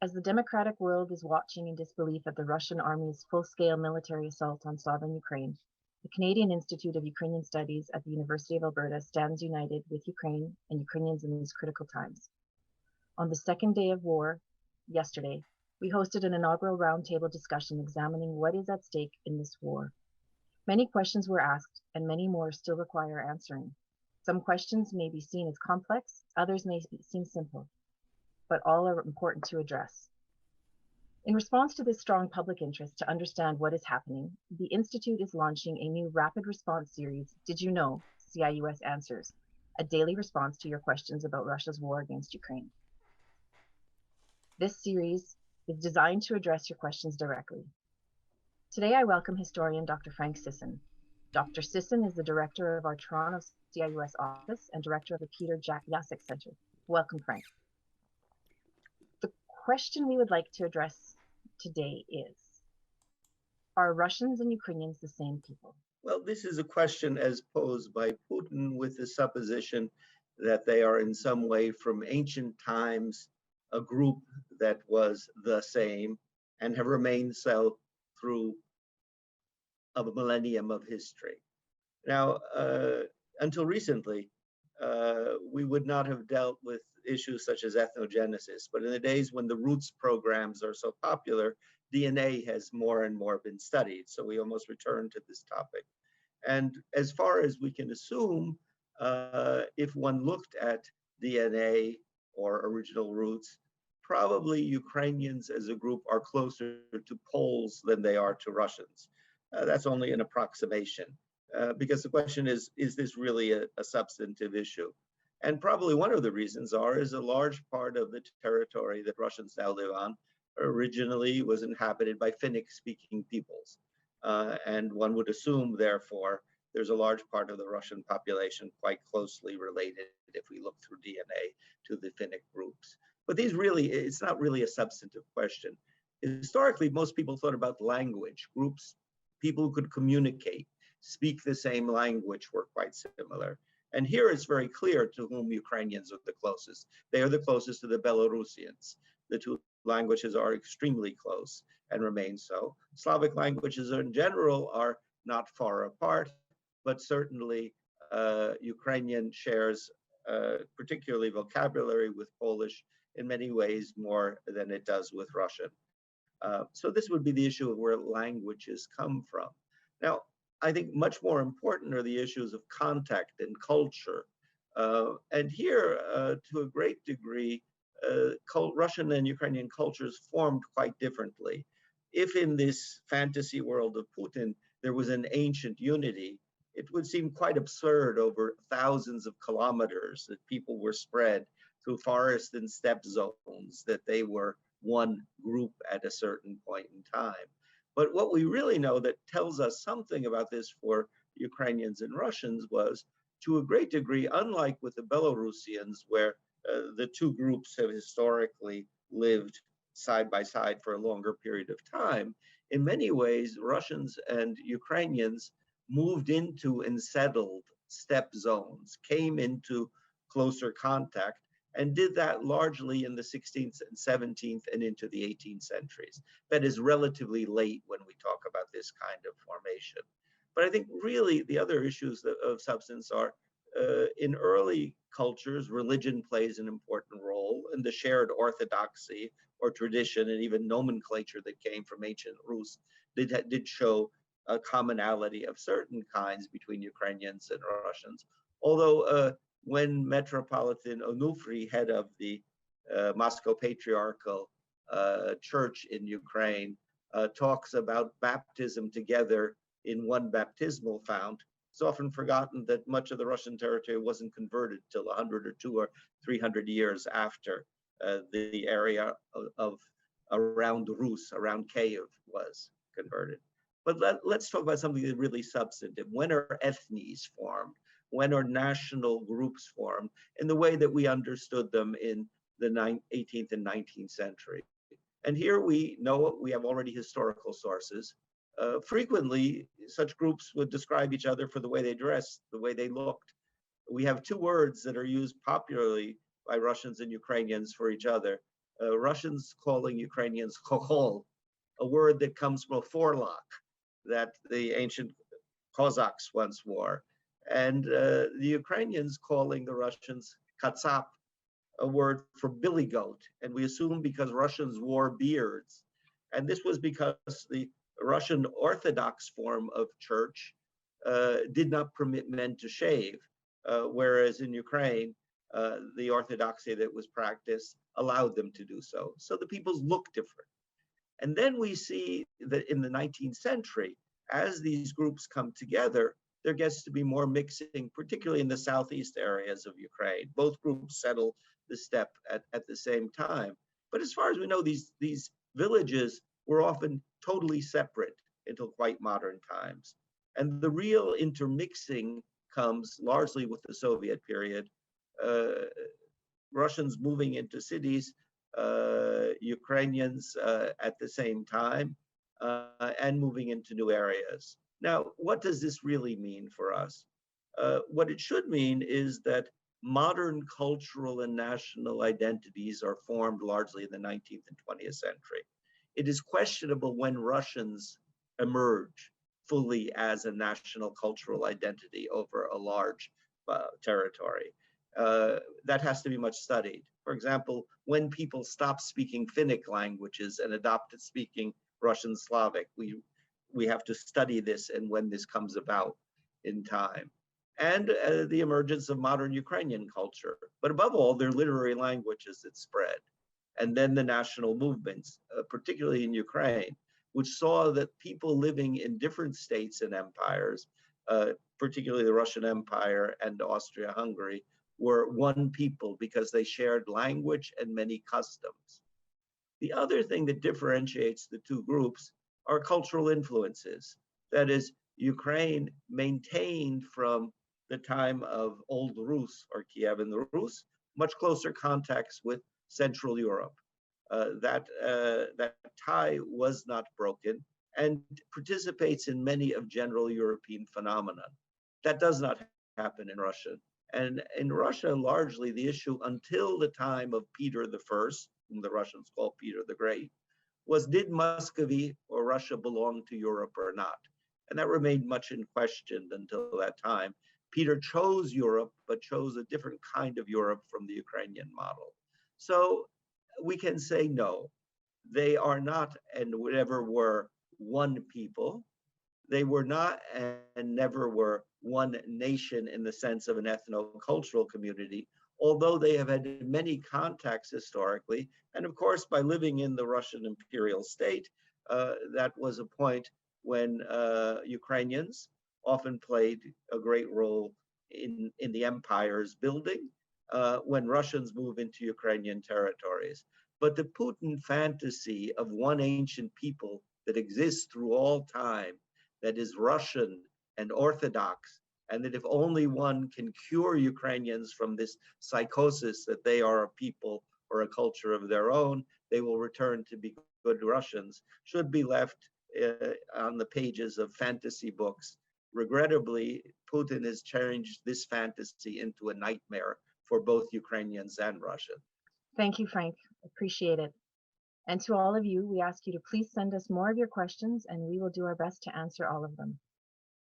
As the democratic world is watching in disbelief at the Russian army's full-scale military assault on southern Ukraine, the Canadian Institute of Ukrainian Studies at the University of Alberta stands united with Ukraine and Ukrainians in these critical times. On the second day of war, yesterday, we hosted an inaugural roundtable discussion examining what is at stake in this war. Many questions were asked, and many more still require answering. Some questions may be seen as complex, others may seem simple, but all are important to address. In response to this strong public interest to understand what is happening, the Institute is launching a new rapid response series, Did You Know? CIUS Answers, a daily response to your questions about Russia's war against Ukraine. This series is designed to address your questions directly. Today, I welcome historian Dr. Frank Sysyn. Dr. Sysyn is the director of our Toronto CIUS office and director of the Peter Jacek Center. Welcome, Frank. The question we would like to address today is, are Russians and Ukrainians the same people? Well, this is a question as posed by Putin with the supposition that they are in some way from ancient times a group that was the same and have remained so through a millennium of history. Now, until recently, we would not have dealt with issues such as ethnogenesis, but in the days when the roots programs are so popular, DNA has more and more been studied, so we almost return to this topic. And as far as we can assume, if one looked at DNA or original roots, probably Ukrainians as a group are closer to Poles than they are to Russians. That's only an approximation, because the question is this really a substantive issue? And probably one of the reasons is a large part of the territory that Russians now live on originally was inhabited by Finnic-speaking peoples. And one would assume, therefore, there's a large part of the Russian population quite closely related, if we look through DNA, to the Finnic groups. But it's not really a substantive question. Historically, most people thought about language. Groups, people who could communicate, speak the same language were quite similar. And here it's very clear to whom Ukrainians are the closest. They are the closest to the Belarusians. The two languages are extremely close and remain so. Slavic languages in general are not far apart, but certainly Ukrainian shares particularly vocabulary with Polish in many ways more than it does with Russian. So this would be the issue of where languages come from. Now, I think much more important are the issues of contact and culture. And here, to a great degree, Russian and Ukrainian cultures formed quite differently. If in this fantasy world of Putin, there was an ancient unity, it would seem quite absurd over thousands of kilometers that people were spread through forest and steppe zones, that they were one group at a certain point in time. But what we really know that tells us something about this for Ukrainians and Russians was, to a great degree, unlike with the Belarusians, where the two groups have historically lived side by side for a longer period of time, in many ways, Russians and Ukrainians moved into and settled steppe zones, came into closer contact, and did that largely in the 16th and 17th and into the 18th centuries. That is relatively late when we talk about this kind of formation. But I think really the other issues of substance are, in early cultures, religion plays an important role, and the shared orthodoxy or tradition and even nomenclature that came from ancient Rus did show a commonality of certain kinds between Ukrainians and Russians. Although when Metropolitan Onufry, head of the Moscow Patriarchal Church in Ukraine, talks about baptism together in one baptismal fount, it's often forgotten that much of the Russian territory wasn't converted till 100 or 200 or 300 years after the area of around Rus, around Kiev, was converted. But let's talk about something that's really substantive. When are ethnies formed? When are national groups formed in the way that we understood them in the 18th and 19th century? And here we know we have already historical sources. Frequently, such groups would describe each other for the way they dressed, the way they looked. We have two words that are used popularly by Russians and Ukrainians for each other. Russians calling Ukrainians khokhol, a word that comes from a forelock that the ancient Cossacks once wore, and the Ukrainians calling the Russians katsap, a word for billy goat, and we assume because Russians wore beards. And this was because the Russian Orthodox form of church did not permit men to shave, whereas in Ukraine, the orthodoxy that was practiced allowed them to do so. So the peoples look different. And then we see that in the 19th century, as these groups come together, there gets to be more mixing, particularly in the southeast areas of Ukraine. Both groups settle the steppe at the same time. But as far as we know, these villages were often totally separate until quite modern times. And the real intermixing comes largely with the Soviet period. Russians moving into cities, Ukrainians at the same time, and moving into new areas. Now, what does this really mean for us? What it should mean is that modern cultural and national identities are formed largely in the 19th and 20th century. It is questionable when Russians emerge fully as a national cultural identity over a large territory. That has to be much studied. For example, when people stop speaking Finnic languages and adopted speaking Russian Slavic, we have to study this and when this comes about in time. And the emergence of modern Ukrainian culture. But above all, their literary languages that spread. And then the national movements, particularly in Ukraine, which saw that people living in different states and empires, particularly the Russian Empire and Austria-Hungary, were one people because they shared language and many customs. The other thing that differentiates the two groups are cultural influences. That is, Ukraine maintained from the time of Old Rus or Kievan Rus much closer contacts with Central Europe. That tie was not broken and participates in many of general European phenomena. That does not happen in Russia. And in Russia, largely the issue until the time of Peter I, whom the Russians call Peter the Great, was did Muscovy or Russia belong to Europe or not? And that remained much in question until that time. Peter chose Europe, but chose a different kind of Europe from the Ukrainian model. So we can say no, they are not and never were one people. They were not and never were one nation in the sense of an ethno-cultural community, although they have had many contacts historically. And of course, by living in the Russian imperial state, that was a point when Ukrainians often played a great role in the empire's building when Russians move into Ukrainian territories. But the Putin fantasy of one ancient people that exists through all time, that is Russian and Orthodox, and that if only one can cure Ukrainians from this psychosis that they are a people or a culture of their own, they will return to be good Russians, should be left on the pages of fantasy books. Regrettably, Putin has changed this fantasy into a nightmare for both Ukrainians and Russians. Thank you, Frank. Appreciate it. And to all of you, we ask you to please send us more of your questions and we will do our best to answer all of them.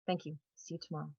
Thank you. See you tomorrow.